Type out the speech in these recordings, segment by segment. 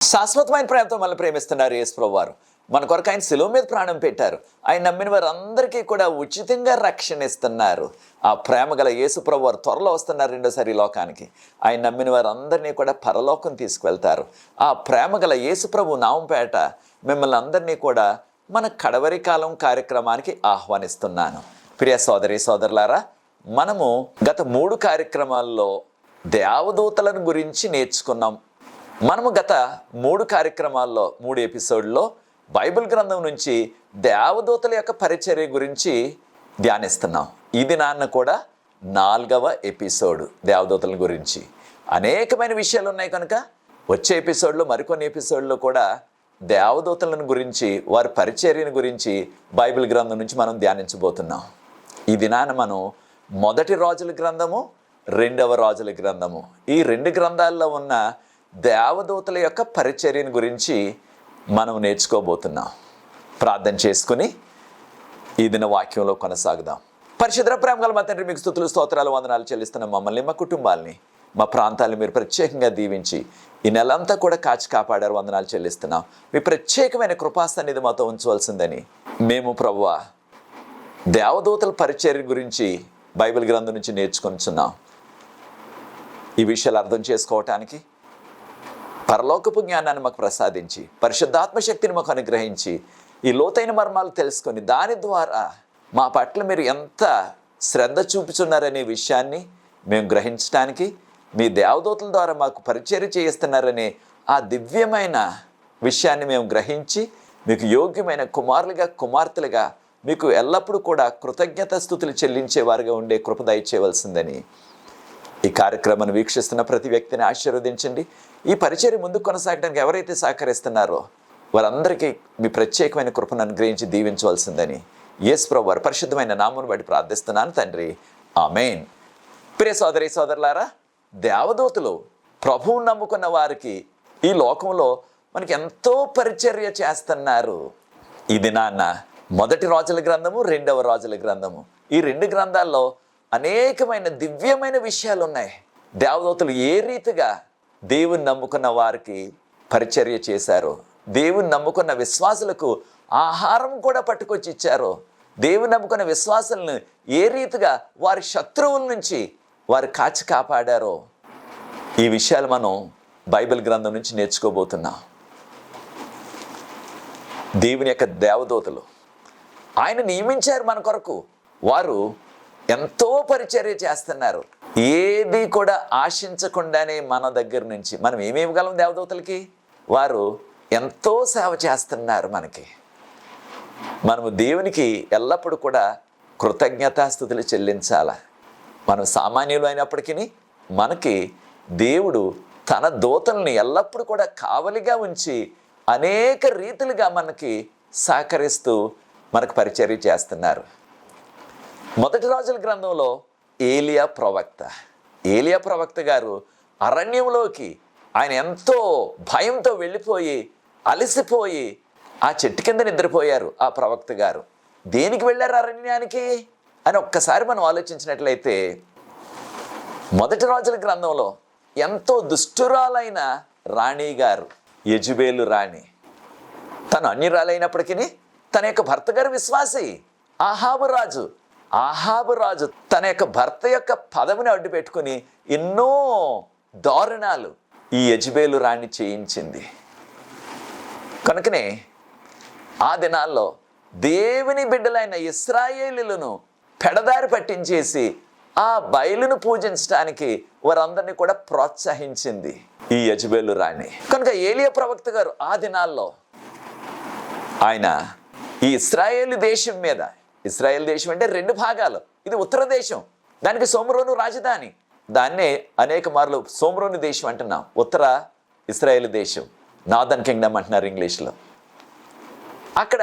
శాశ్వతమైన ప్రేమతో మనల్ని ప్రేమిస్తున్నారు యేసు ప్రభువారు. మన కొరకు ఆయన శిలువ మీద ప్రాణం పెట్టారు. ఆయన నమ్మిన వారందరికీ కూడా ఉచితంగా రక్షణ ఇస్తున్నారు. ఆ ప్రేమ గల యేసు ప్రభువారు త్వరలో వస్తున్నారు రెండోసారి లోకానికి. ఆయన నమ్మిన వారందరినీ కూడా పరలోకం తీసుకువెళ్తారు. ఆ ప్రేమ గల యేసు ప్రభు నామంపేట మిమ్మల్ని అందరినీ కూడా మన కడవరి కాలం కార్యక్రమానికి ఆహ్వానిస్తున్నాను. ప్రియ సోదరి సోదరులారా, మనము గత 3 కార్యక్రమాల్లో దేవదూతలను గురించి నేర్చుకున్నాం. మనము గత 3 కార్యక్రమాల్లో 3 ఎపిసోడ్లో బైబిల్ గ్రంథం నుంచి దేవదూతల యొక్క పరిచర్య గురించి ధ్యానిస్తున్నాం. ఇది కూడా 4వ ఎపిసోడ్ దేవదూతల గురించి. అనేకమైన విషయాలు ఉన్నాయి కనుక వచ్చే ఎపిసోడ్లో మరికొన్ని ఎపిసోడ్లో కూడా దేవదూతలను గురించి వారి పరిచర్యను గురించి బైబిల్ గ్రంథం నుంచి మనం ధ్యానించబోతున్నాం. ఈ దినాన మనం 1 రాజుల గ్రంథము, 2వ రాజుల గ్రంథము, ఈ 2 గ్రంథాల్లో ఉన్న దేవదూతల యొక్క పరిచర్యను గురించి మనం నేర్చుకోబోతున్నాం. ప్రార్థన చేసుకుని ఈ దిన వాక్యంలో కొనసాగుదాం. పరిశుద్ధ ప్రేమ గల మా తండ్రి, మీకు స్తుతులు స్తోత్రాలు వందనాలు చెల్లిస్తున్న మమ్మల్ని, మా కుటుంబాలని, మా ప్రాంతాలను మీరు ప్రత్యేకంగా దీవించి ఈ నెలంతా కూడా కాచి కాపాడారు. వందనాలు చెల్లిస్తున్నాం. మీ ప్రత్యేకమైన కృపాసన్నిధి మాతో ఉంచవలసిందని మేము ప్రభువా దేవదూతల పరిచర్య గురించి బైబిల్ గ్రంథం నుంచి నేర్చుకొనిచున్నాం. ఈ విషయాలు అర్థం చేసుకోవటానికి పరలోకపు జ్ఞానాన్ని మాకు ప్రసాదించి, పరిశుద్ధాత్మశక్తిని మాకు అనుగ్రహించి, ఈ లోతైన మర్మాలు తెలుసుకొని దాని ద్వారా మా పట్ల మీరు ఎంత శ్రద్ధ చూపుచున్నారనే విషయాన్ని మేము గ్రహించడానికి, మీ దేవదూతల ద్వారా మాకు పరిచర్య చేయిస్తున్నారనే ఆ దివ్యమైన విషయాన్ని మేము గ్రహించి మీకు యోగ్యమైన కుమారులుగా కుమార్తెలుగా మీకు ఎల్లప్పుడూ కూడా కృతజ్ఞత స్తుతులు చెల్లించేవారుగా ఉండే కృప దయచేయవలసిందని ఈ కార్యక్రమాన్ని వీక్షిస్తున్న ప్రతి వ్యక్తిని ఆశీర్వదించండి. ఈ పరిచర్య ముందుకు కొనసాగడానికి ఎవరైతే సహకరిస్తున్నారో వారందరికీ మీ ప్రత్యేకమైన కృపను అనుగ్రహించి దీవించవలసిందని యేసు ప్రభువు వారి పరిశుద్ధమైన నామమును బట్టి ప్రార్థిస్తున్నాను తండ్రి, ఆమేన్. ప్రియ సోదరి సోదరులారా, దేవదూతలు ప్రభువును నమ్ముకున్న వారికి ఈ లోకంలో మనకి ఎంతో పరిచర్య చేస్తున్నారు. ఈ దినాన్న 1 రాజుల గ్రంథము, 2వ రాజుల గ్రంథము, ఈ 2 గ్రంథాల్లో అనేకమైన దివ్యమైన విషయాలు ఉన్నాయి. దేవదూతలు ఏ రీతిగా దేవుని నమ్ముకున్న వారికి పరిచర్య చేశారు, దేవుని నమ్ముకున్న విశ్వాసులకు ఆహారం కూడా పట్టుకొచ్చి ఇచ్చారు, దేవుని నమ్ముకున్న విశ్వాసులను ఏ రీతిగా వారి శత్రువుల నుంచి వారు కాచి కాపాడారో ఈ విషయాలు మనం బైబిల్ గ్రంథం నుంచి నేర్చుకోబోతున్నాం. దేవుని యొక్క దేవదూతలు ఆయన నియమించారు మన కొరకు. వారు ఎంతో పరిచర్య చేస్తున్నారు. ఏది కూడా ఆశించకుండానే మన దగ్గర నుంచి మనం ఏమి ఇవ్వగలం దేవదూతలకి? వారు ఎంతో సేవ చేస్తున్నారు మనకి. మనము దేవునికి ఎల్లప్పుడూ కూడా కృతజ్ఞతాస్తుతులు చెల్లించాల. మనం సామాన్యులు అయినప్పటికీ మనకి దేవుడు తన దూతల్ని ఎల్లప్పుడూ కూడా కావలిగా ఉంచి అనేక రీతులుగా మనకి సహకరిస్తూ మనకు పరిచర్య చేస్తున్నారు. 1 రాజుల గ్రంథంలో ఏలియా ప్రవక్త గారు అరణ్యంలోకి ఆయన ఎంతో భయంతో వెళ్ళిపోయి అలసిపోయి ఆ చెట్టు కింద నిద్రపోయారు. ఆ ప్రవక్త గారు దేనికి వెళ్ళారు అరణ్యానికి అని ఒక్కసారి మనం ఆలోచించినట్లయితే 1 రాజుల గ్రంథంలో ఎంతో దుష్టురాలైన రాణి గారు, యెజబెలు రాణి, తను అన్యురాలైనప్పటికీ తన యొక్క భర్త గారు విశ్వాసి. ఆహాబు రాజు తన యొక్క భర్త యొక్క పదవిని అడ్డు పెట్టుకుని ఎన్నో దారుణాలు ఈ యెజబెలు రాణి చేయించింది. కనుకనే ఆ దినాల్లో దేవుని బిడ్డలైన ఇశ్రాయేలీయులను పెడదారి పట్టించేసి ఆ బయలును పూజించడానికి వారందరినీ కూడా ప్రోత్సహించింది ఈ యెజబెలు రాణి. కనుక ఏలియా ప్రవక్త గారు ఆ దినాల్లో ఆయన ఈ ఇశ్రాయేలు దేశం మీద, ఇశ్రాయేల్ దేశం అంటే 2 భాగాలు, ఇది ఉత్తర దేశం, దానికి సోమ్రోను రాజధాని, దాన్నే అనేక మార్లు సోమ్రోను దేశం అంటున్నాం. ఉత్తర ఇశ్రాయేల్ దేశం, నార్దర్న్ కింగ్డమ్ అంటున్నారు ఇంగ్లీష్లో. అక్కడ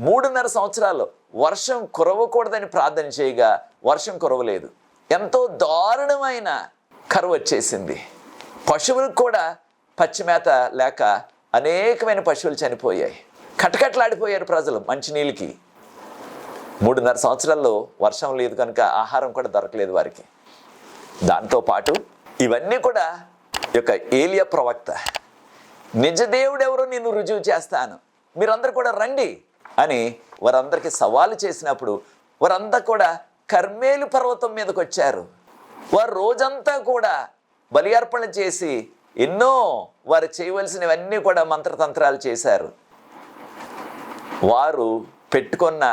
3.5 సంవత్సరాలు వర్షం కురవకూడదని ప్రార్థన చేయగా వర్షం కురవలేదు. ఎంతో దారుణమైన కరువు వచ్చేసింది. పశువులకు కూడా పచ్చిమేత లేక అనేకమైన పశువులు చనిపోయాయి. కటకట్లాడిపోయారు ప్రజలు మంచినీళ్ళకి. 3.5 సంవత్సరాల్లో వర్షం లేదు కనుక ఆహారం కూడా దొరకలేదు వారికి. దాంతోపాటు ఇవన్నీ కూడా యొక్క ఏలియా ప్రవక్త నిజ దేవుడు ఎవరో నిన్ను రుజువు చేస్తాను, మీరందరూ కూడా రండి అని వారందరికీ సవాలు చేసినప్పుడు వారంతా కూడా కర్మేలు పర్వతం మీదకి వచ్చారు. వారు రోజంతా కూడా బలి అర్పణ చేసి ఎన్నో వారు చేయవలసినవన్నీ కూడా మంత్రతంత్రాలు చేశారు. వారు పెట్టుకున్న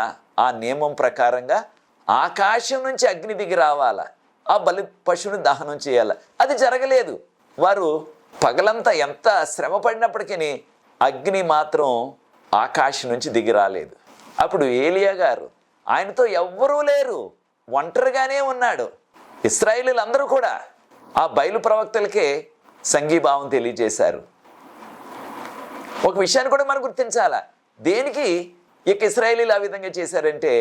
ఆ నియమం ప్రకారంగా ఆకాశం నుంచి అగ్ని దిగి రావాల, ఆ బలి పశువుని దహనం చేయాలి. అది జరగలేదు. వారు పగలంతా ఎంత శ్రమ పడినప్పటికీ అగ్ని మాత్రం ఆకాశం నుంచి దిగి రాలేదు. అప్పుడు ఏలియా గారు, ఆయనతో ఎవ్వరూ లేరు, ఒంటరిగానే ఉన్నాడు. ఇశ్రాయేలీయులందరూ కూడా ఆ బయలు ప్రవక్తలకే సంఘీభావం తెలియజేశారు. ఒక విషయాన్ని కూడా మనం గుర్తించాలా, దేనికి ఇక ఇశ్రాయేలీయులు ఆ విధంగా చేశారంటే,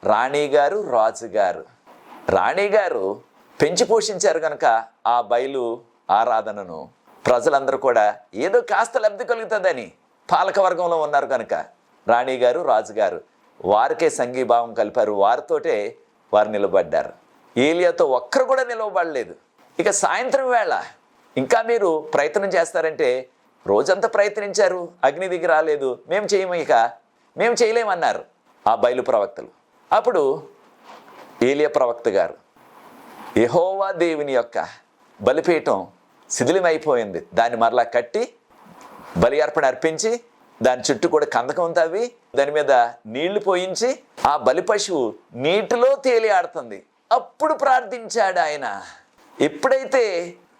రాణిగారు రాజుగారు రాణిగారు పెంచి పోషించారు కనుక ఆ బయలు ఆరాధనను ప్రజలందరూ కూడా ఏదో కాస్త లబ్ధి కలుగుతుందని పాలకవర్గంలో ఉన్నారు కనుక రాణిగారు రాజుగారు వారికే సంఘీభావం కలిపారు. వారితోటే వారు నిలబడ్డారు. ఏలియాతో ఒక్కరు కూడా నిలవబడలేదు. ఇక సాయంత్రం వేళ ఇంకా మీరు ప్రయత్నం చేస్తారంటే, రోజంతా ప్రయత్నించారు, అగ్ని దిగి రాలేదు, మేము చేయలేమన్నారు ఆ బయలు ప్రవక్తలు. అప్పుడు ఏలియా ప్రవక్త గారు, యెహోవా దేవుని యొక్క బలిపీఠం శిథిలమైపోయింది, దాన్ని మరలా కట్టి బలి అర్పణ అర్పించి దాని చుట్టూ కూడా కందకం తవ్వి దాని మీద నీళ్లు పోయించి ఆ బలి పశువు నీటిలో తేలి ఆడుతుంది. అప్పుడు ప్రార్థించాడు ఆయన. ఎప్పుడైతే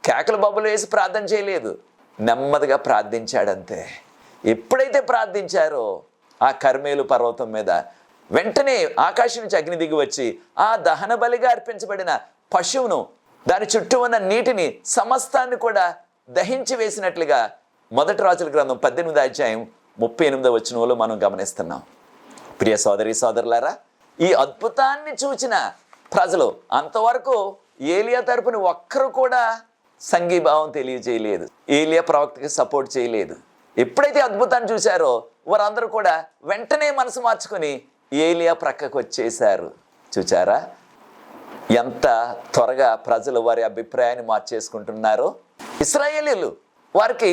కేకలు బొబ్బలు వేసి ప్రార్థన చేయలేదు, నెమ్మదిగా ప్రార్థించాడంతే. ఎప్పుడైతే ప్రార్థించారో ఆ కర్మేలు పర్వతం మీద వెంటనే ఆకాశం నుంచి అగ్ని దిగి వచ్చి ఆ దహన బలిగా అర్పించబడిన పశువును దాని చుట్టూ ఉన్న నీటిని సమస్తాన్ని కూడా దహించి వేసినట్లుగా మొదటి రాజుల గ్రంథం 18వ అధ్యాయం 38వ వచనంలో మనం గమనిస్తున్నాం. ప్రియ సోదరి సోదరులారా, ఈ అద్భుతాన్ని చూచిన ప్రజలు అంతవరకు ఏలియా తరపున ఒక్కరు కూడా సంఘీభావం తెలియజేయలేదు, ఏలియా ప్రవక్తకి సపోర్ట్ చేయలేదు. ఎప్పుడైతే అద్భుతాన్ని చూశారో వారందరూ కూడా వెంటనే మనసు మార్చుకొని ఏలియా ప్రక్కకు వచ్చేశారు. చూచారా ఎంత త్వరగా ప్రజలు వారి అభిప్రాయాన్ని మార్చేసుకుంటున్నారో. ఇశ్రాయేలీయులు వారికి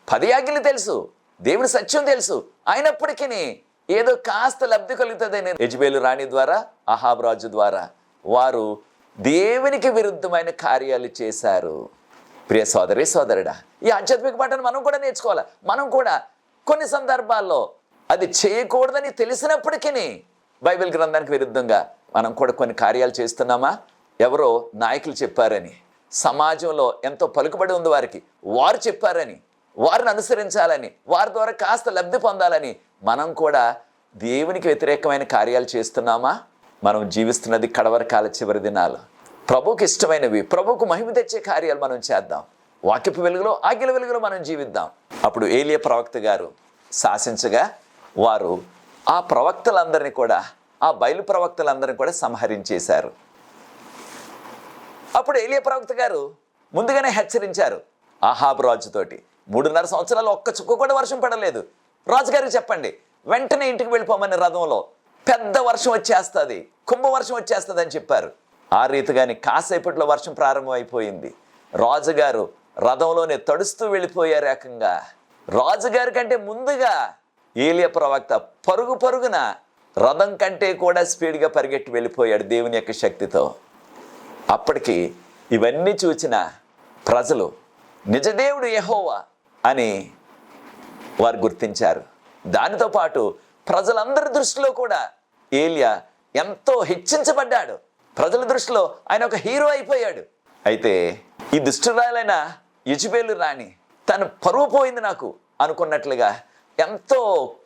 10 ఆజ్ఞలు తెలుసు, దేవుని సత్యం తెలుసు, అయినప్పటికీ ఏదో కాస్త లబ్ధి కలుగుతుందని యెజెబెలు రాణి ద్వారా, అహాబు రాజు ద్వారా వారు దేవునికి విరుద్ధమైన కార్యాలు చేశారు. ప్రియ సోదరి సోదరుడా, ఈ ఆధ్యాత్మిక పాఠాన్ని మనం కూడా నేర్చుకోవాలి. మనం కూడా కొన్ని సందర్భాల్లో అది చేయకూడదని తెలిసినప్పటికీ బైబిల్ గ్రంథానికి విరుద్ధంగా మనం కూడా కొన్ని కార్యాలు చేస్తున్నామా? ఎవరో నాయకులు చెప్పారని, సమాజంలో ఎంతో పలుకుబడి ఉంది వారికి, వారు చెప్పారని, వారిని అనుసరించాలని, వారి ద్వారా కాస్త లబ్ధి పొందాలని మనం కూడా దేవునికి వ్యతిరేకమైన కార్యాలు చేస్తున్నామా? మనం జీవిస్తున్నది కడవరి కాల చివరి దినాలు. ప్రభువుకి ఇష్టమైనవి, ప్రభువుకు మహిమ తెచ్చే కార్యాలు మనం చేద్దాం. వాక్యపు వెలుగులో, ఆజ్ఞల వెలుగులో మనం జీవిద్దాం. అప్పుడు ఏలియా ప్రవక్త గారు శాసించగా వారు ఆ ప్రవక్తలందరినీ కూడా, ఆ బయలు ప్రవక్తలందరినీ కూడా సంహరించేశారు. అప్పుడు ఏలియా ప్రవక్త గారు ముందుగానే హెచ్చరించారు అహాబు రాజుతోటి, 3.5 సంవత్సరాలు ఒక్క చుక్క కూడా వర్షం పడలేదు, రాజుగారికి చెప్పండి వెంటనే ఇంటికి వెళ్ళిపోమని, రథంలో పెద్ద వర్షం వచ్చేస్తుంది, కుంభవర్షం వచ్చేస్తుంది అని చెప్పారు. ఆ రీతిగాని కాసేపట్లో వర్షం ప్రారంభమైపోయింది. రాజుగారు రథంలోనే తడుస్తూ వెళ్ళిపోయారు. ఏకంగా రాజుగారి కంటే ముందుగా ఏలియా ప్రవక్త పరుగున రథం కంటే కూడా స్పీడ్గా పరిగెట్టి వెళ్ళిపోయాడు దేవుని యొక్క శక్తితో. అప్పటికి ఇవన్నీ చూచిన ప్రజలు నిజదేవుడు యెహోవా అని వారు గుర్తించారు. దానితో పాటు ప్రజలందరి దృష్టిలో కూడా ఏలియా ఎంతో హెచ్చించబడ్డాడు. ప్రజల దృష్టిలో ఆయన ఒక హీరో అయిపోయాడు. అయితే ఈ దుష్టురాలైన యెజెబెలు రాణి తను పరువు పోయింది నాకు అనుకున్నట్లుగా ఎంతో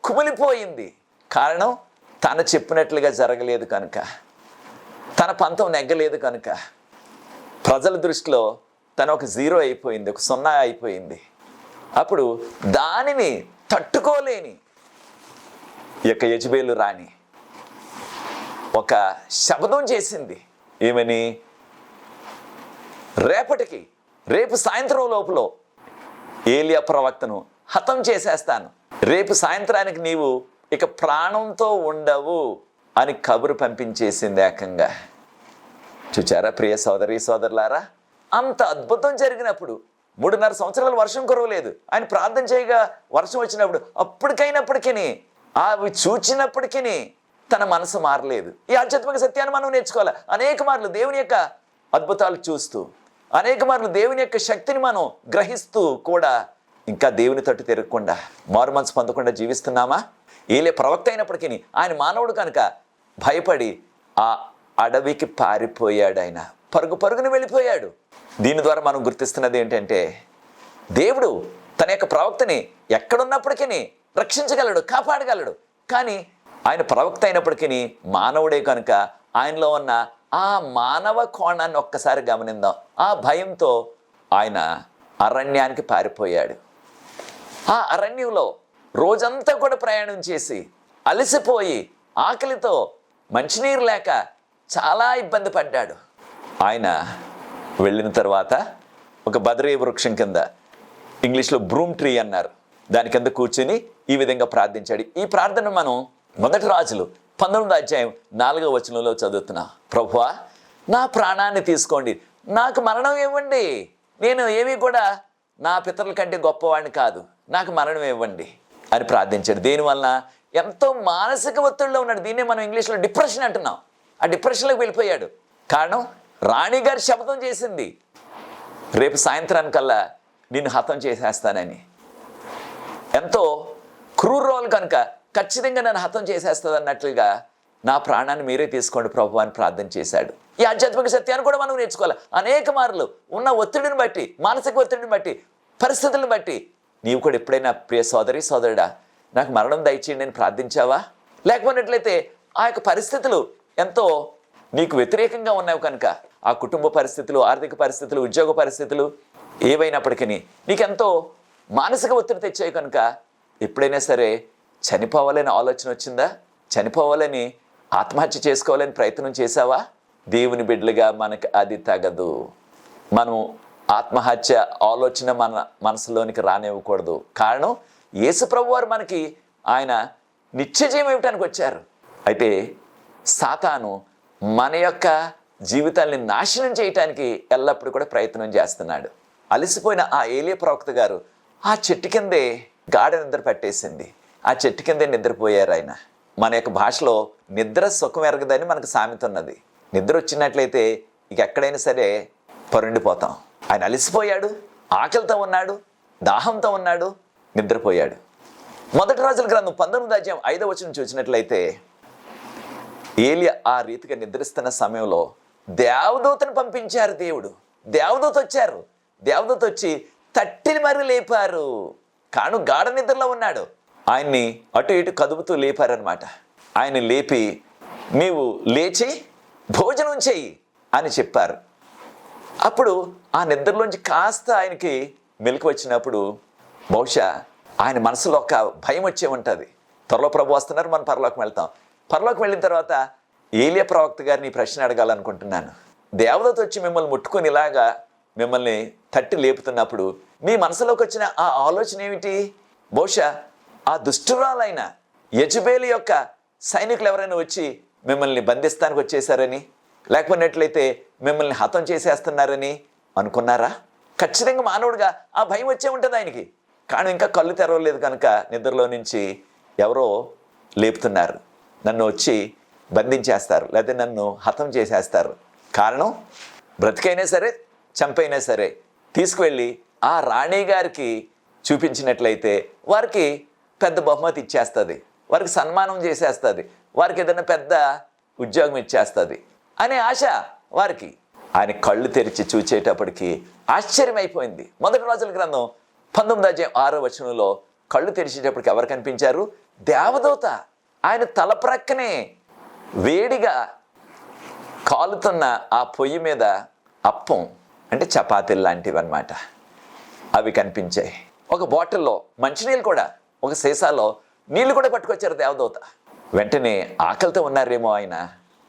కుమిలిపోయింది. కారణం తను చెప్పినట్లుగా జరగలేదు కనుక, తన పంతం నెగ్గలేదు కనుక ప్రజల దృష్టిలో తను ఒక 0 అయిపోయింది, ఒక 0 అయిపోయింది. అప్పుడు దానిని తట్టుకోలేని ఈ యొక్క యెజెబెలు రాణి ఒక శపథం చేసింది. ఏమని? రేపు సాయంత్రం లోపల ఏలియా ప్రవక్తను హతం చేసేస్తాను, రేపు సాయంత్రానికి నీవు ఇక ప్రాణంతో ఉండవు అని కబురు పంపించేసింది ఏకంగా. చూచారా ప్రియ సోదరి సోదరులారా, అంత అద్భుతం జరిగినప్పుడు 3.5 సంవత్సరాలు వర్షం కురవలేదు. ఆయన ప్రార్థన చేయగా వర్షం వచ్చినప్పుడు అప్పటికైనప్పటికీ అవి చూచినప్పటికీ తన మనసు మారలేదు. ఈ ఆధ్యాత్మిక సత్యాన్ని మనం నేర్చుకోవాలి. అనేక మార్లు దేవుని యొక్క అద్భుతాలు చూస్తూ, అనేక మార్లు దేవుని యొక్క శక్తిని మనం గ్రహిస్తూ కూడా ఇంకా దేవుని తట్టు తిరగకుండా, మారు మనసు పొందకుండా జీవిస్తున్నామా? ఏలే ప్రవక్త అయినప్పటికీ ఆయన మానవుడు కనుక భయపడి ఆ అడవికి పారిపోయాడు. ఆయన పరుగున వెళ్ళిపోయాడు. దీని ద్వారా మనం గుర్తిస్తున్నది ఏంటంటే, దేవుడు తన యొక్క ప్రవక్తని ఎక్కడున్నప్పటికీ రక్షించగలడు, కాపాడగలడు. కానీ ఆయన ప్రవక్త అయినప్పటికీ మానవుడే కనుక ఆయనలో ఉన్న ఆ మానవ కోణాన్ని ఒక్కసారి గమనిద్దాం. ఆ భయంతో ఆయన అరణ్యానికి పారిపోయాడు. ఆ అరణ్యంలో రోజంతా కూడా ప్రయాణం చేసి అలసిపోయి ఆకలితో మంచినీరు లేక చాలా ఇబ్బంది పడ్డాడు. ఆయన వెళ్ళిన తర్వాత ఒక బదరీ వృక్షం కింద, ఇంగ్లీష్లో బ్రూమ్ ట్రీ అన్నారు, దాని కింద కూర్చుని ఈ విధంగా ప్రార్థించాడు. ఈ ప్రార్థన మనం 1 రాజులు 19వ అధ్యాయం 4వ వచనంలో చదువుతున్నాం. ప్రభువా, నా ప్రాణాన్ని తీసుకోండి, నాకు మరణం ఇవ్వండి. నేను ఏమీ కూడా నా పితరుల కంటే గొప్పవాడిని కాదు, నాకు మరణం ఇవ్వండి అని ప్రార్థించాడు. దీనివల్ల ఎంతో మానసిక ఒత్తిడిలో ఉన్నాడు. దీన్నే మనం ఇంగ్లీష్లో డిప్రెషన్ అంటున్నాం. ఆ డిప్రెషన్లోకి వెళ్ళిపోయాడు. కారణం, రాణిగారి శపథం చేసింది, రేపు సాయంత్రానికల్లా నిన్ను హతం చేసేస్తానని. ఎంతో క్రూరురాలు కనుక ఖచ్చితంగా నన్ను హతం చేసేస్తుంది అన్నట్లుగా, నా ప్రాణాన్ని మీరే తీసుకోండి ప్రభు అని ప్రార్థన చేశాడు. ఈ ఆధ్యాత్మిక సత్యాన్ని కూడా మనం నేర్చుకోవాలి. అనేక మార్లు ఉన్న ఒత్తిడిని బట్టి, మానసిక ఒత్తిడిని బట్టి, పరిస్థితులను బట్టి నీవు కూడా ఎప్పుడైనా ప్రియ సోదరి సోదరుడా నాకు మరణం దయచేయండి అని ప్రార్థించావా? లేకపోయినట్లయితే ఆ యొక్క పరిస్థితులు ఎంతో నీకు వ్యతిరేకంగా ఉన్నావు కనుక, ఆ కుటుంబ పరిస్థితులు, ఆర్థిక పరిస్థితులు, ఉద్యోగ పరిస్థితులు ఏవైనప్పటికీ నీకెంతో మానసిక ఒత్తిడి తెచ్చాయి కనుక ఎప్పుడైనా సరే చనిపోవాలని ఆలోచన వచ్చిందా? చనిపోవాలని, ఆత్మహత్య చేసుకోవాలని ప్రయత్నం చేశావా? దేవుని బిడ్డలుగా మనకు అది తగదు. మనం ఆత్మహత్య ఆలోచన మన మనసులోనికి రానివ్వకూడదు. కారణం, యేసు ప్రభు వారు మనకి ఆయన నిత్య జీవం ఇవ్వటానికి వచ్చారు. అయితే సాతాను మన యొక్క జీవితాన్ని నాశనం చేయటానికి ఎల్లప్పుడూ కూడా ప్రయత్నం చేస్తున్నాడు. అలసిపోయిన ఆ ఏలియా ప్రవక్త గారు ఆ చెట్టు కిందే గాఢ నిద్ర పట్టేసింది. ఆ చెట్టు కిందే నిద్రపోయారు ఆయన. మన యొక్క భాషలో నిద్ర సుఖం ఎరగదని మనకు సామెత ఉన్నది. నిద్ర వచ్చినట్లయితే ఇక ఎక్కడైనా సరే పరుండిపోతాం. ఆయన అలసిపోయాడు, ఆకలితో ఉన్నాడు, దాహంతో ఉన్నాడు, నిద్రపోయాడు. 1 రాజుల గ్రంథం 19వ అధ్యాయం 5వ వచనం చూసినట్లయితే, ఏలియా ఆ రీతిగా నిద్రిస్తున్న సమయంలో దేవదూతను పంపించారు. దేవదూత వచ్చారు. దేవదూత వచ్చి తట్టిని మరి లేపారు. కాను గాఢ నిద్రలో ఉన్నాడు. ఆయన్ని అటు ఇటు కదుపుతూ లేపారనమాట. ఆయన లేపి, నీవు లేచి భోజనం చెయ్యి అని చెప్పారు. అప్పుడు ఆ నిద్రలోంచి కాస్త ఆయనకి మెలకు వచ్చినప్పుడు బహుశా ఆయన మనసులో ఒక భయం వచ్చే ఉంటుంది. త్వరలో ప్రభు వస్తున్నారు, మనం పరలోకం వెళ్తాం. పరలోకం వెళ్ళిన తర్వాత ఏలియా ప్రవక్త గారిని ప్రశ్న అడగాలనుకుంటున్నాను. దేవదూత వచ్చి మిమ్మల్ని ముట్టుకొని ఇలాగా మిమ్మల్ని తట్టి లేపుతున్నప్పుడు మీ మనసులోకి వచ్చిన ఆ ఆలోచన ఏమిటి? బహుశా ఆ దుష్టురాలైన యెజబేలు యొక్క సైనికులు ఎవరైనా వచ్చి మిమ్మల్ని బంధిస్తానికి వచ్చేసారని, లేకపోయినట్లయితే మిమ్మల్ని హతం చేసేస్తున్నారని అనుకున్నారా? ఖచ్చితంగా మానవుడిగా ఆ భయం వచ్చే ఉంటుంది ఆయనకి. కానీ ఇంకా కళ్ళు తెరవలేదు కనుక నిద్రలో నుంచి ఎవరో లేపుతున్నారు, నన్ను వచ్చి బంధించేస్తారు, లేకపోతే నన్ను హతం చేసేస్తారు. కారణం, బ్రతికైనా సరే చంపైనా సరే తీసుకువెళ్ళి ఆ రాణి గారికి చూపించినట్లయితే వారికి పెద్ద బహుమతి ఇచ్చేస్తుంది, వారికి సన్మానం చేసేస్తుంది, వారికి ఏదైనా పెద్ద ఉద్యోగం ఇచ్చేస్తుంది అనే ఆశ వారికి. ఆయన కళ్ళు తెరిచి చూచేటప్పటికి ఆశ్చర్యమైపోయింది. 1 రాజుల గ్రంథం 19వ అధ్యాయం 6వ వచనంలో కళ్ళు తెరిచేటప్పటికి ఎవరు కనిపించారు? దేవదూత. ఆయన తల ప్రక్కనే వేడిగా కాలుతున్న ఆ పొయ్యి మీద అప్పం అంటే చపాతీలు లాంటివి అన్నమాట, అవి కనిపించాయి. ఒక బాటిల్లో మంచినీళ్ళు కూడా, ఒక సీసాలో నీళ్లు కూడా పట్టుకొచ్చారు దేవదూత. వెంటనే ఆకలితో ఉన్నారేమో ఆయన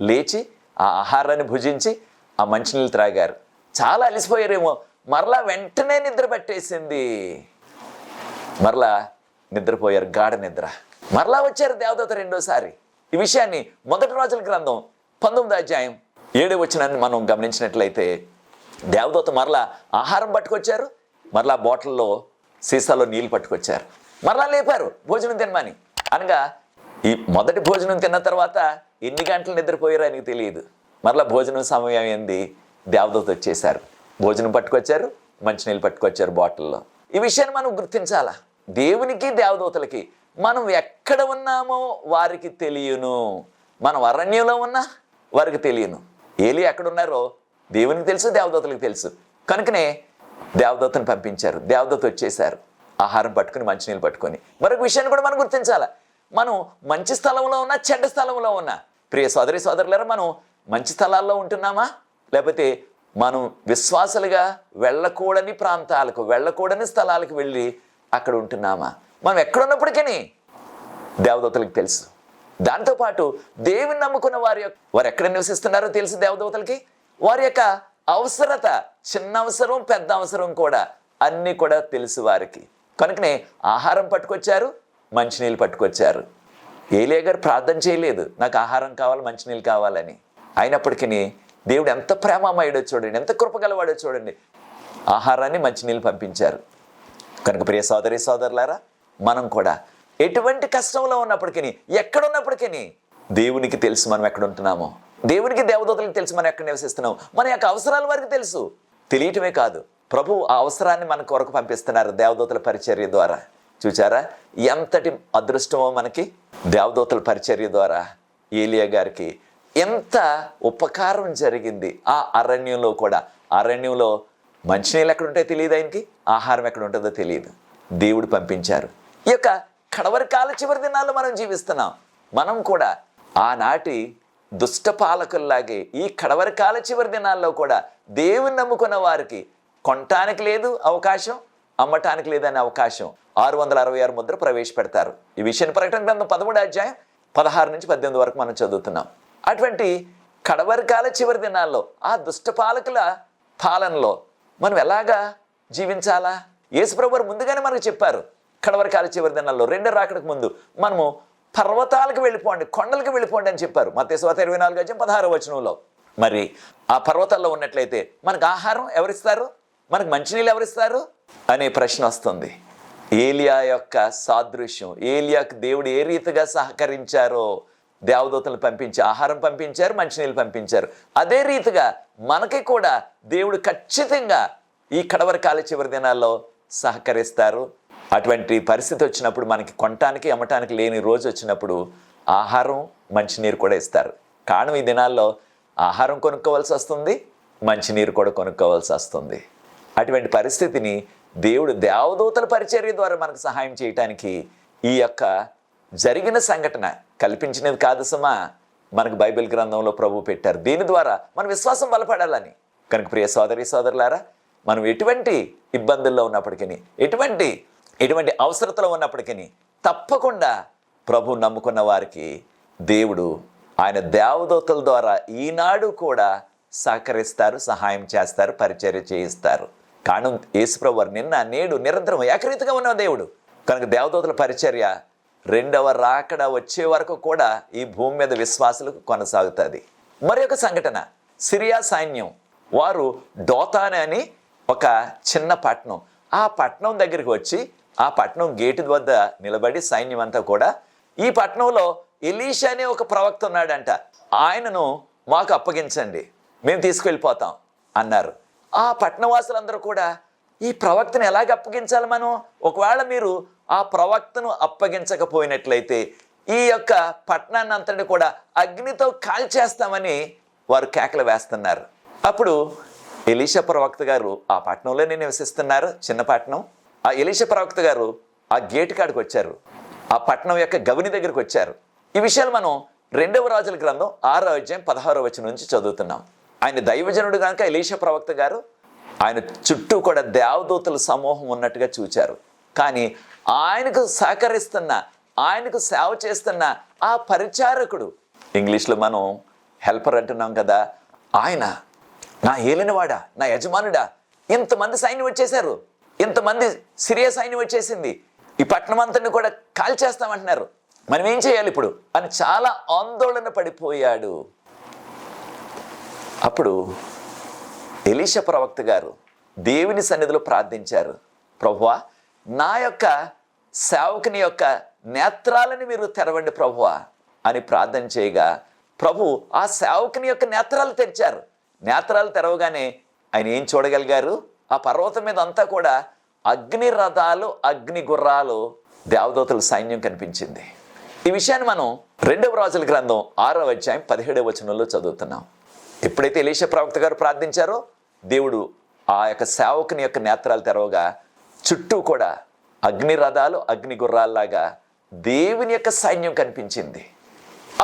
లేచి ఆ ఆహారాన్ని భుజించి ఆ మంచినీళ్ళు త్రాగారు. చాలా అలసిపోయారేమో, మరలా వెంటనే నిద్ర పట్టేసింది. మరలా నిద్రపోయారు, గాఢ నిద్ర. మరలా వచ్చారు దేవదూత రెండోసారి. ఈ విషయాన్ని 1 రాజుల గ్రంథం 19వ అధ్యాయం 7వ వచనాన్ని మనం గమనించినట్లయితే, దేవదూత మరలా ఆహారం పట్టుకొచ్చారు, మరలా బాటిల్లో సీసాలో నీళ్ళు పట్టుకొచ్చారు. మరలా లేపారు భోజనం తినమని. అనగా ఈ మొదటి భోజనం తిన్న తర్వాత ఎన్ని గంటలు నిద్రపోయారో ఆయనకి తెలియదు. మరలా భోజనం సమయం అయింది, దేవదూత వచ్చేసారు, భోజనం పట్టుకొచ్చారు, మంచినీళ్ళు పట్టుకొచ్చారు బాటిల్లో. ఈ విషయాన్ని మనం గుర్తించాలా. దేవునికి దేవదూతలకి మనం ఎక్కడ ఉన్నామో వారికి తెలియను. మనం అరణ్యంలో ఉన్నా వారికి తెలియను. ఏలి ఎక్కడున్నారో దేవునికి తెలుసు, దేవదూతలకు తెలుసు. కనుకనే దేవదూతను పంపించారు. దేవదూత వచ్చేసారు ఆహారం పట్టుకుని, మంచినీళ్ళు పట్టుకొని. మరొక విషయాన్ని కూడా మనం గుర్తించాలా. మనం మంచి స్థలంలో ఉన్నా, చెడ్డ స్థలంలో ఉన్నా, ప్రియ సోదరి సోదరులారా, మనం మంచి స్థలాల్లో ఉంటున్నామా, లేకపోతే మనం విశ్వాసులుగా వెళ్ళకూడని ప్రాంతాలకు, వెళ్ళకూడని స్థలాలకు వెళ్ళి అక్కడ ఉంటున్నామా? మనం ఎక్కడున్నప్పటికీ దేవదూతలకు తెలుసు. దాంతోపాటు దేవుని నమ్ముకున్న వారు ఎక్కడ నివసిస్తున్నారో తెలుసు దేవదూతలకి. వారి యొక్క అవసరత, చిన్న అవసరం, పెద్ద అవసరం కూడా అన్నీ కూడా తెలుసు వారికి. కనుకనే ఆహారం పట్టుకొచ్చారు, మంచినీళ్ళు పట్టుకొచ్చారు. ఏలియా గారు ప్రార్థన చేయలేదు నాకు ఆహారం కావాలి, మంచినీళ్ళు కావాలని. అయినప్పటికీ దేవుడు ఎంత ప్రేమమయుడో చూడండి, ఎంత కృపగలవాడో చూడండి, ఆహారాన్ని మంచినీళ్ళు పంపించారు. కనుక ప్రియ సోదరి సోదరులారా, మనం కూడా ఎటువంటి కష్టంలో ఉన్నప్పటికీ, ఎక్కడున్నప్పటికీ దేవునికి తెలుసు మనం ఎక్కడ ఉంటున్నామో. దేవునికి దేవదూతలకు తెలుసు మనం ఎక్కడ నివసిస్తున్నాము. మన యొక్క అవసరాలు వారికి తెలుసు. తెలియటమే కాదు, ప్రభువు ఆ అవసరాన్ని మన కొరకు పంపిస్తున్నారు దేవదూతల పరిచర్య ద్వారా. చూచారా ఎంతటి అదృష్టమో మనకి. దేవదూతల పరిచర్య ద్వారా ఏలియా గారికి ఎంత ఉపకారం జరిగింది. ఆ అరణ్యంలో కూడా, అరణ్యంలో మంచినీళ్ళు ఎక్కడ ఉంటాయో తెలియదు ఆయనకి, ఆహారం ఎక్కడ ఉంటుందో తెలియదు, దేవుడు పంపించారు. ఈ యొక్క కడవరి కాల చివరి దినాల్లో మనం జీవిస్తున్నాం. మనం కూడా ఆనాటి దుష్ట పాలకుల్లాగే ఈ కడవరి కాల చివరి దినాల్లో కూడా దేవుని నమ్ముకున్న వారికి కొనటానికి లేదు అవకాశం, అమ్మటానికి లేదనే అవకాశం 666 ముద్ర ప్రవేశపెడతారు. ఈ విషయాన్ని ప్రకటన గ్రంథం 13వ అధ్యాయం 16 నుంచి 18 వరకు మనం చదువుతున్నాం. అటువంటి కడవరి కాల చివరి దినాల్లో ఆ దుష్ట పాలకుల పాలనలో మనం ఎలాగా జీవించాలా? యేసుప్రభువు ముందుగానే మనకు చెప్పారు. కడవరి కాల చివరి దినాల్లో, రెండో రాకడకు ముందు మనము పర్వతాలకు వెళ్ళిపోండి, కొండలకు వెళ్ళిపోండి అని చెప్పారు. మత్తయి సువార్త 24వ అధ్యాయం 16వ వచనంలో. మరి ఆ పర్వతాల్లో ఉన్నట్లయితే మనకు ఆహారం ఎవరిస్తారు, మనకు మంచినీళ్ళు ఎవరిస్తారు అనే ప్రశ్న వస్తుంది. ఏలియా యొక్క సాదృశ్యం, ఏలియాకు దేవుడు ఏ రీతిగా సహకరించారో, దేవదూతలు పంపించి ఆహారం పంపించారు, మంచినీళ్ళు పంపించారు. అదే రీతిగా మనకి కూడా దేవుడు ఖచ్చితంగా ఈ కడవరి కాల చివరి దినాల్లో సహకరిస్తారు. అటువంటి పరిస్థితి వచ్చినప్పుడు, మనకి కొనటానికి అమ్మటానికి లేని రోజు వచ్చినప్పుడు ఆహారం మంచినీరు కూడా ఇస్తారు. కారణం ఈ దినాల్లో ఆహారం కొనుక్కోవాల్సి వస్తుంది, మంచినీరు కూడా కొనుక్కోవాల్సి వస్తుంది. అటువంటి పరిస్థితిని దేవుడు దేవదూతల పరిచర్య ద్వారా మనకు సహాయం చేయటానికి ఈ యొక్క జరిగిన సంఘటన కల్పించినది కాదు సుమా, మనకు బైబిల్ గ్రంథంలో ప్రభువు పెట్టారు. దీని ద్వారా మన విశ్వాసం బలపడాలని. కనుక ప్రియ సోదరి సోదరులారా, మనం ఎటువంటి ఇబ్బందుల్లో ఉన్నప్పటికీ, ఎటువంటి అవసరతలో ఉన్నప్పటికీ తప్పకుండా ప్రభు నమ్ముకున్న వారికి దేవుడు ఆయన దేవదూతల ద్వారా ఈనాడు కూడా సహకరిస్తారు, సహాయం చేస్తారు, పరిచర్య చేయిస్తారు. కారణం యేసుప్రభు వారు నిన్న నేడు నిరంతరం ఏకరీతిగా ఉన్న దేవుడు. కనుక దేవదూతల పరిచర్య రెండవ రాకడ వచ్చే వరకు కూడా ఈ భూమి మీద విశ్వాసులకు కొనసాగుతుంది. మరి ఒక సంఘటన, సిరియా సైన్యం వారు డోతాన్ అని ఒక చిన్న పట్టణం, ఆ పట్టణం దగ్గరికి వచ్చి ఆ పట్టణం గేటు వద్ద నిలబడి సైన్యం అంతా కూడా, ఈ పట్టణంలో ఎలీషా అనే ఒక ప్రవక్త ఉన్నాడంట, ఆయనను మాకు అప్పగించండి, మేము తీసుకెళ్ళిపోతాం అన్నారు. ఆ పట్టణవాసులందరూ కూడా ఈ ప్రవక్తను ఎలాగ అప్పగించాలి మనం, ఒకవేళ మీరు ఆ ప్రవక్తను అప్పగించకపోయినట్లయితే ఈ యొక్క పట్టణాన్ని అంతటి కూడా అగ్నితో కాల్చేస్తామని వారు కేకలు వేస్తున్నారు. అప్పుడు ఎలీషా ప్రవక్త గారు ఆ పట్టణంలోనే నివసిస్తున్నారు, చిన్న పట్టణం. ఆ ఎలీషా ప్రవక్త గారు ఆ గేటు కాడికి వచ్చారు, ఆ పట్టణం యొక్క గవిని దగ్గరికి వచ్చారు. ఈ విషయాలు మనం 2వ రాజుల గ్రంథం 6వ అధ్యాయం 16వ వచనం నుంచి చదువుతున్నాం. ఆయన దైవజనుడు కనుక ఎలీషా ప్రవక్త గారు ఆయన చుట్టూ కూడా దేవదూతల సమూహం ఉన్నట్టుగా చూచారు. కానీ ఆయనకు సహకరిస్తున్న, ఆయనకు సేవ చేస్తున్న ఆ పరిచారకుడు, ఇంగ్లీష్లో మనం హెల్పర్ అంటున్నాం కదా, ఆయన నా ఏలినవాడా, నా యజమానుడా, ఇంతమంది సైన్యం వచ్చేశారు, ఇంతమంది సిరియా సైన్యం వచ్చేసింది, ఈ పట్టణం అంతని కూడా కాల్చేస్తామంటున్నారు, మనం ఏం చేయాలి ఇప్పుడు అని చాలా ఆందోళన పడిపోయాడు. అప్పుడు ఎలీషా ప్రవక్త గారు దేవుని సన్నిధిలో ప్రార్థించారు. ప్రభువా, నా యొక్క సేవకుని యొక్క నేత్రాలని మీరు తెరవండి ప్రభువా అని ప్రార్థన చేయగా ప్రభు ఆ సేవకుని యొక్క నేత్రాలు తెరిచారు. నేత్రాలు తెరవగానే ఆయన ఏం చూడగలిగారు? ఆ పర్వతం మీద అంతా కూడా అగ్ని రథాలు, అగ్ని గుర్రాలు, దేవదూతల సైన్యం కనిపించింది. ఈ విషయాన్ని మనం 2వ రాజుల గ్రంథం 6వ అధ్యాయం 17వ వచనంలో చదువుతున్నాం. ఎప్పుడైతే ఎలీషా ప్రవక్త గారు ప్రార్థించారో దేవుడు ఆ యొక్క సేవకుని యొక్క నేత్రాలు తెరవగా చుట్టూ కూడా అగ్ని రథాలు, అగ్ని గుర్రాల్లాగా దేవుని యొక్క సైన్యం కనిపించింది.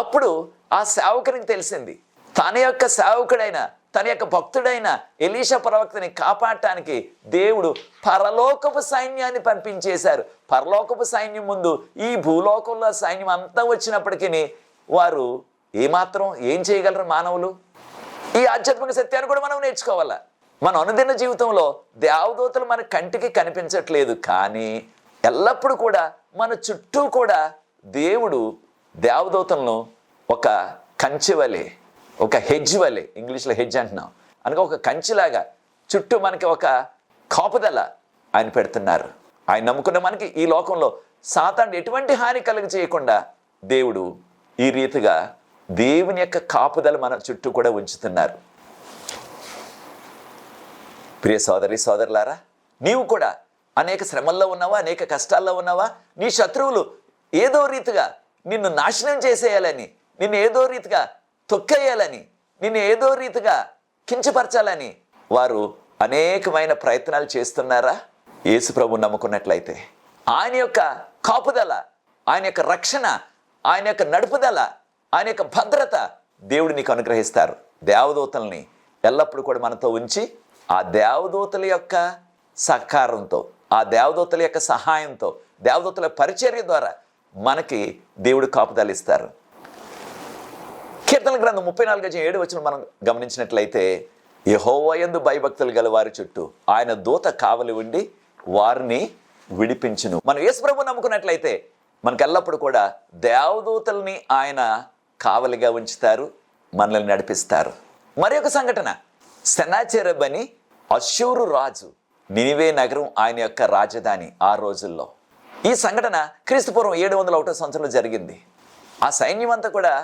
అప్పుడు ఆ సేవకునికి తెలిసింది, తన యొక్క సేవకుడైన, తన యొక్క భక్తుడైన ఎలీషా ప్రవక్తని కాపాడటానికి దేవుడు పరలోకపు సైన్యాన్ని పంపించేశారు. పరలోకపు సైన్యం ముందు ఈ భూలోకంలో సైన్యం అంతా వచ్చినప్పటికీ వారు ఏమాత్రం ఏం చేయగలరు మానవులు? ఈ ఆధ్యాత్మిక సత్యాన్ని కూడా మనం నేర్చుకోవాలా. మన అనుదిన జీవితంలో దేవదూతలు మన కంటికి కనిపించట్లేదు, కానీ ఎల్లప్పుడూ కూడా మన చుట్టూ కూడా దేవుడు దేవదూతలను ఒక కంచె వలె, ఒక హెడ్జ్ వలె, ఇంగ్లీష్లో హెడ్జ్ అంటున్నాం, అనగా ఒక కంచెలాగా చుట్టూ మనకి ఒక కాపుదల ఆయన పెడుతున్నారు. ఆయన నమ్ముకున్న మనకి ఈ లోకంలో సాతాను ఎటువంటి హాని కలుగ చేయకుండా దేవుడు ఈ రీతిగా దేవుని యొక్క కాపుదల మన చుట్టూ కూడా ఉంచుతున్నారు. ప్రియ సోదరి సోదరులారా, నీవు కూడా అనేక శ్రమల్లో ఉన్నావా, అనేక కష్టాల్లో ఉన్నావా? నీ శత్రువులు ఏదో రీతిగా నిన్ను నాశనం చేసేయాలని, నిన్ను ఏదో రీతిగా తొక్కేయాలని, నిన్ను ఏదో రీతిగా కించపరచాలని వారు అనేకమైన ప్రయత్నాలు చేస్తున్నారా? యేసు ప్రభు నమ్ముకున్నట్లయితే ఆయన యొక్క కాపుదల, ఆయన యొక్క రక్షణ, ఆయన యొక్క నడుపుదల, ఆయన యొక్క భద్రత దేవుడు నీకు అనుగ్రహిస్తారు. దేవదూతల్ని ఎల్లప్పుడూ కూడా మనతో ఉంచి ఆ దేవదూతల యొక్క సహకారంతో, ఆ దేవదూతల యొక్క సహాయంతో, దేవదూతల పరిచర్య ద్వారా మనకి దేవుడు కాపుదల ఇస్తారు. కీర్తనల గ్రంథం 34:7 మనం గమనించినట్లయితే, యెహోవా యందు భయభక్తులు గల వారి చుట్టూ ఆయన దూత కావలి ఉండి వారిని విడిపించును. మనం యేసు ప్రభువుని నమ్ముకున్నట్లయితే మనకు ఎల్లప్పుడు కూడా దేవదూతల్ని ఆయన కావలిగా ఉంచుతారు, మనల్ని నడిపిస్తారు. మరి ఒక సంఘటన, సెనాచెరబ్ అని అష్షూరు రాజు, నినివే నగరం ఆయన యొక్క రాజధాని ఆ రోజుల్లో. ఈ సంఘటన క్రీస్తుపూర్వం 701 సంవత్సరంలో జరిగింది. ఆ సైన్యం అంతా కూడా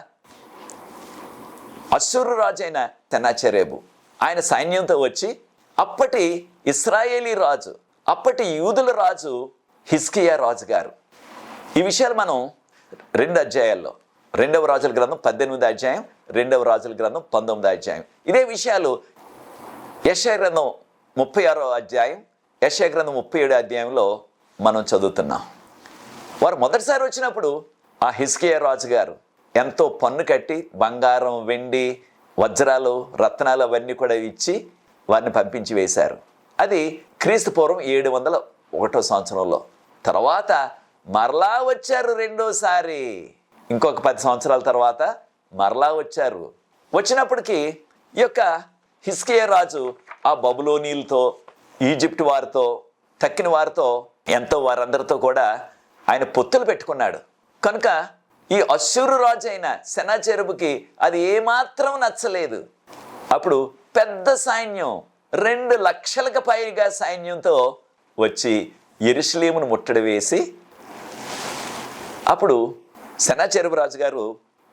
అష్షూరు రాజు అయిన సెనాచెరబు ఆయన సైన్యంతో వచ్చి అప్పటి ఇశ్రాయేలీ రాజు, అప్పటి యూదుల రాజు హిజ్కియా రాజు గారు. ఈ విషయాలు మనం 2 అధ్యాయాల్లో, 2వ రాజుల గ్రంథం 18వ అధ్యాయం, 2వ రాజుల గ్రంథం 19వ అధ్యాయం, ఇదే విషయాలు యెషయా గ్రంథం 36వ అధ్యాయం, యెషయా గ్రంథం 37వ అధ్యాయంలో మనం చదువుతున్నాం. వారు మొదటిసారి వచ్చినప్పుడు ఆ హిజ్కియా రాజు గారు ఎంతో పన్ను కట్టి బంగారం, వెండి, వజ్రాలు, రత్నాలు అవన్నీ కూడా ఇచ్చి వారిని పంపించి వేశారు. అది క్రీస్తుపూర్వం 701 సంవత్సరంలో. తర్వాత మరలా వచ్చారు రెండోసారి, ఇంకొక 10 సంవత్సరాల తర్వాత మరలా వచ్చారు. వచ్చినప్పటికీ ఈ యొక్క హిజ్కియా రాజు ఆ బబులోనీలతో, ఈజిప్ట్ వారితో, తక్కిన వారితో, ఎంతో వారందరితో కూడా ఆయన పొత్తులు పెట్టుకున్నాడు. కనుక ఈ అష్షూరు రాజు అయిన సెనాచెరబుకి అది ఏమాత్రం నచ్చలేదు. అప్పుడు పెద్ద సైన్యం, 2 లక్షలకు పైగా సైన్యంతో వచ్చి యెరూషలేమును ముట్టడి వేసి, అప్పుడు సెనాచెరబు రాజు గారు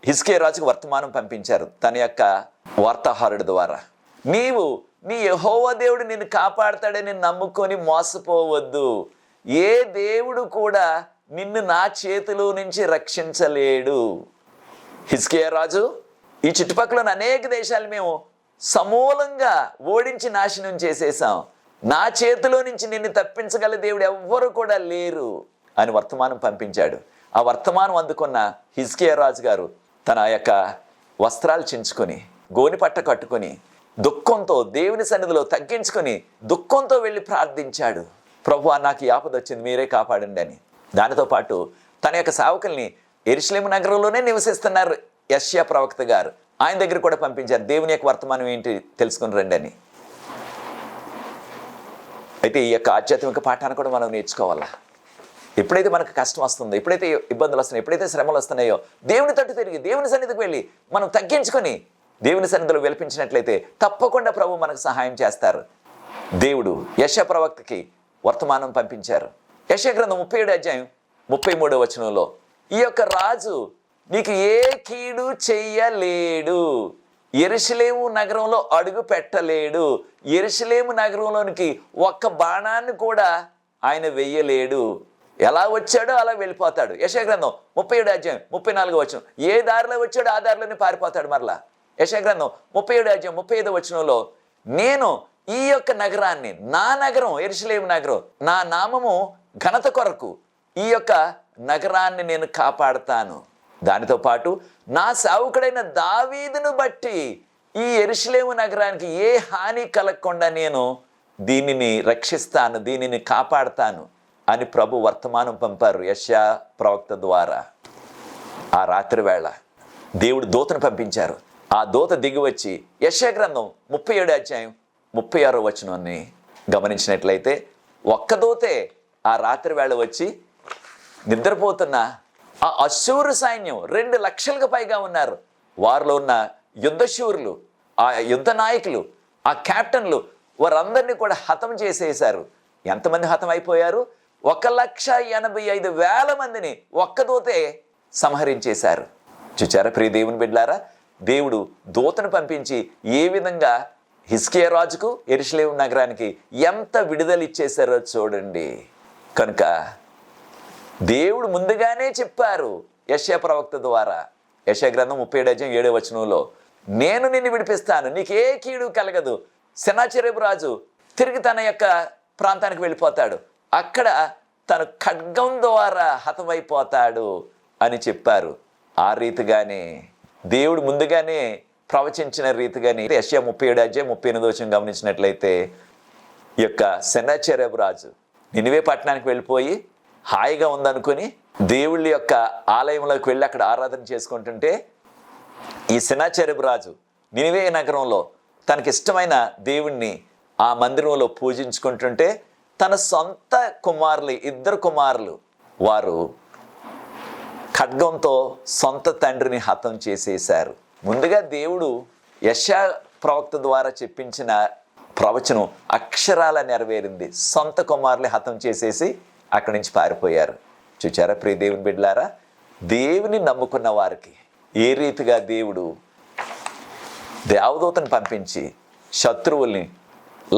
హిజ్కియా రాజుకు వర్తమానం పంపించారు తన యొక్క వార్తాహరుడి ద్వారా. నీవు నీ యెహోవా దేవుడు నిన్ను కాపాడతాడని నమ్ముకొని మోసపోవద్దు. ఏ దేవుడు కూడా నిన్ను నా చేతిలో నుంచి రక్షించలేడు. హిజ్కియా రాజు, ఈ చుట్టుపక్కల అనేక దేశాలు మేము సమూలంగా ఓడించి నాశనం చేసేసాం, నా చేతిలో నుంచి నిన్ను తప్పించగల దేవుడు ఎవ్వరు కూడా లేరు అని వర్తమానం పంపించాడు. ఆ వర్తమానం అందుకున్న హిజ్కియా రాజు గారు తన యొక్క వస్త్రాలు చించుకొని, గోని పట్ట కట్టుకొని, దుఃఖంతో దేవుని సన్నిధిలో తగ్గించుకొని దుఃఖంతో వెళ్ళి ప్రార్థించాడు. ప్రభువా, నాకు ఈ ఆపద వచ్చింది, మీరే కాపాడండి అని. దానితో పాటు తన యొక్క సేవకుల్ని యెరూషలేము నగరంలోనే నివసిస్తున్నారు యెషయా ప్రవక్త గారు, ఆయన దగ్గర కూడా పంపించారు, దేవుని యొక్క వర్తమానం ఏంటి తెలుసుకుని రండి అని. అయితే ఈ యొక్క ఆధ్యాత్మిక పాఠాన్ని కూడా మనం నేర్చుకోవాలా. ఎప్పుడైతే మనకు కష్టం వస్తుందో, ఎప్పుడైతే ఇబ్బందులు వస్తున్నాయో, ఎప్పుడైతే శ్రమలు వస్తున్నాయో, దేవుని తట్టు తిరిగి దేవుని సన్నిధికి వెళ్ళి మనం తగ్గించుకొని దేవుని సన్నిధిలో విలపించినట్లయితే తప్పకుండా ప్రభు మనకు సహాయం చేస్తారు. దేవుడు యెషయా ప్రవక్తకి వర్తమానం పంపించారు. యెషయా గ్రంథం 37 ఈ యొక్క రాజు నీకు ఏ కీడు చెయ్యలేడు, యెరూషలేము నగరంలో అడుగు పెట్టలేడు, యెరూషలేము నగరంలోనికి ఒక్క బాణాన్ని కూడా ఆయన వెయ్యలేడు. ఎలా వచ్చాడో అలా వెళ్ళిపోతాడు. యెషయా గ్రంథం 37 ఏ దారిలో వచ్చాడో ఆ దారిలోనే పారిపోతాడు. మరలా యెషయా గ్రంథం 37 నేను ఈ యొక్క నగరాన్ని, నా నగరం యెరూషలేము నగరం, నా నామము ఘనత కొరకు ఈ యొక్క నగరాన్ని నేను కాపాడుతాను. దానితో పాటు నా సేవకుడైన దావీదును బట్టి ఈ యెరూషలేము నగరానికి ఏ హాని కలగకుండా నేను దీనిని రక్షిస్తాను, దీనిని కాపాడుతాను అని ప్రభు వర్తమానం పంపారు యెషయా ప్రవక్త ద్వారా. ఆ రాత్రి వేళ దేవుడు దూతను పంపించారు. ఆ దూత దిగి వచ్చి యెషయా గ్రంథం 37 గమనించినట్లయితే ఒక్క దూతే ఆ రాత్రి వేళ వచ్చి నిద్రపోతున్న ఆ అశ్షూరు సైన్యం 2 లక్షలకు పైగా ఉన్నారు. వారిలో ఉన్న యుద్ధశూరులు, ఆ యుద్ధ నాయకులు, ఆ క్యాప్టెన్లు వారందరినీ కూడా హతం చేసేశారు. ఎంతమంది హతం అయిపోయారు? 1,85,000 మందిని ఒక్క దూతే సంహరించేశారు. చూచారా ప్రియ దేవుని బిడ్డలారా, దేవుడు దూతను పంపించి ఏ విధంగా హిజ్కియా రాజుకు యెరూషలేము నగరానికి ఎంత విడుదల ఇచ్చేశారో చూడండి. కనుక దేవుడు ముందుగానే చెప్పారు యెషయా ప్రవక్త ద్వారా. యెషయా గ్రంథం 37 నేను నిన్ను విడిపిస్తాను, నీకే కీడు కలగదు. సెనాచెరీబు రాజు తిరిగి తన యొక్క ప్రాంతానికి వెళ్ళిపోతాడు, అక్కడ తను ఖడ్గం ద్వారా హతమైపోతాడు అని చెప్పారు. ఆ రీతిగానే దేవుడు ముందుగానే ప్రవచించిన రీతిగానే యెషయా 37 గమనించినట్లయితే ఈ యొక్క సెనాచెరీబు రాజు నినివే పట్టణానికి వెళ్ళిపోయి హాయిగా ఉందనుకుని దేవుళ్ళ యొక్క ఆలయంలోకి వెళ్ళి అక్కడ ఆరాధన చేసుకుంటుంటే, ఈ సెనాచెరీబు రాజు నినివే నగరంలో తనకిష్టమైన దేవుణ్ణి ఆ మందిరంలో పూజించుకుంటుంటే తన సొంత కుమారులు, 2 కుమారులు వారు ఖడ్గంతో సొంత తండ్రిని హతం చేసేశారు. ముందుగా దేవుడు యెషయా ప్రవక్త ద్వారా చెప్పించిన ప్రవచనం అక్షరాల నెరవేరింది. సొంత కుమారులు హతం చేసేసి అక్కడి నుంచి పారిపోయారు. చూచారా ప్రియ దేవుని బిడ్డలారా, దేవుని నమ్ముకున్న వారికి ఏ రీతిగా దేవుడు దేవదూతను పంపించి శత్రువుల్ని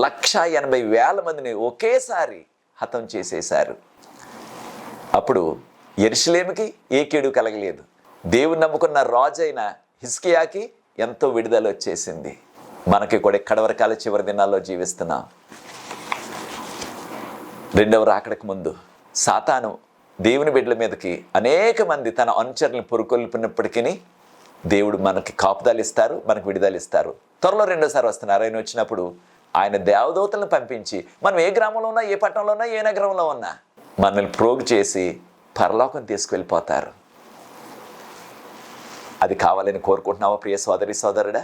1,80,000 మందిని ఒకేసారి హతం చేసేశారు. అప్పుడు యెరూషలేముకి ఏ కీడు కలగలేదు. దేవుని నమ్ముకున్న రాజైన హిజ్కియాకి ఎంతో విడుదల వచ్చేసింది. మనకి కూడా కడవరకాల చివరి దినాల్లో జీవిస్తున్నాం. రెండవ రాకడకు ముందు సాతాను దేవుని బిడ్డల మీదకి అనేక మంది తన అనుచరులను పురుకొల్పినప్పటికీ దేవుడు మనకి కాపుదలు ఇస్తారు, మనకు విడుదల ఇస్తారు. త్వరలో రెండోసారి వస్తున్నారు. ఆయన వచ్చినప్పుడు ఆయన దేవదూతలను పంపించి మనం ఏ గ్రామంలో ఉన్నా, ఏ పట్టణంలో ఉన్నా, ఏ నగరంలో ఉన్నా మనల్ని ప్రోగు చేసి పరలోకం తీసుకువెళ్ళిపోతారు. అది కావాలని కోరుకుంటున్నావా ప్రియ సోదరి సోదరుడా?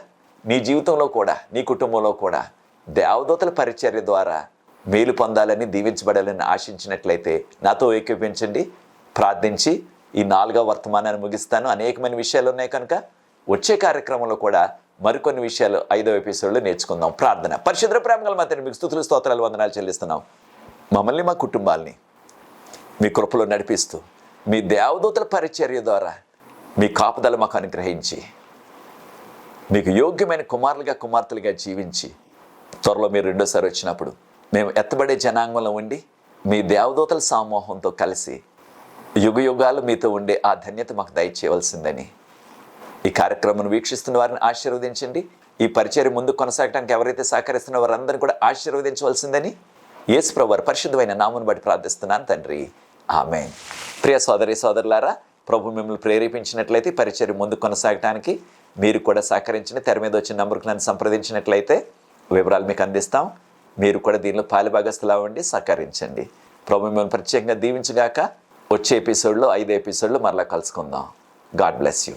నీ జీవితంలో కూడా, నీ కుటుంబంలో కూడా దేవదూతల పరిచర్య ద్వారా మేలు పొందాలని, దీవించబడాలని ఆశించినట్లయితే నాతో ఏకీపించండి, ప్రార్థించి ఈ 4వ వర్తమానాన్ని ముగిస్తాను. అనేకమైన విషయాలు ఉన్నాయి కనుక వచ్చే కార్యక్రమంలో కూడా మరికొన్ని విషయాలు 5వ ఎపిసోడ్లో నేర్చుకుందాం. ప్రార్థన. పరిశుద్ధ ప్రేమగల మా తండ్రి, మీకు స్తుతులు, స్తోత్రాలు, వందనాలు చెల్లిస్తున్నాం. మమ్మల్ని, మా కుటుంబాల్ని మీ కృపలో నడిపిస్తూ మీ దేవదూతల పరిచర్య ద్వారా మీ కాపుదల మాకు అనుగ్రహించి మీకు యోగ్యమైన కుమారులుగా, కుమార్తెలుగా జీవించి త్వరలో మీరు రెండోసారి వచ్చినప్పుడు మేము ఎత్తబడే జనాంగంలో ఉండి మీ దేవదూతల సమూహంతో కలిసి యుగ యుగాలు మీతో ఉండే ఆ ధన్యత మాకు దయచేయవలసిందని, ఈ కార్యక్రమం వీక్షిస్తున్న వారిని ఆశీర్వదించండి. ఈ పరిచర్య ముందు కొనసాగడానికి ఎవరైతే సహకరిస్తున్న వారందరినీ కూడా ఆశీర్వదించవలసిందని యేసు ప్రభువారి పరిశుద్ధమైన నామమును బట్టి ప్రార్థిస్తున్నాను తండ్రి. ఆమేన్. ప్రియ సోదరి సోదరులారా, ప్రభు మిమ్మల్ని ప్రేరేపించినట్లయితే పరిచర్య ముందు కొనసాగడానికి మీరు కూడా సహకరించిన తెర మీద వచ్చిన నంబర్కి నన్ను సంప్రదించినట్లయితే వివరాలు మీకు అందిస్తాం. మీరు కూడా దీనిలో పాలుభాగస్తులు అవ్వండి, సహకరించండి. ప్రభు మిమ్మల్ని ప్రత్యేకంగా దీవించగాక. వచ్చే ఎపిసోడ్లో 5వ ఎపిసోడ్లో మరలా కలుసుకుందాం. God bless you.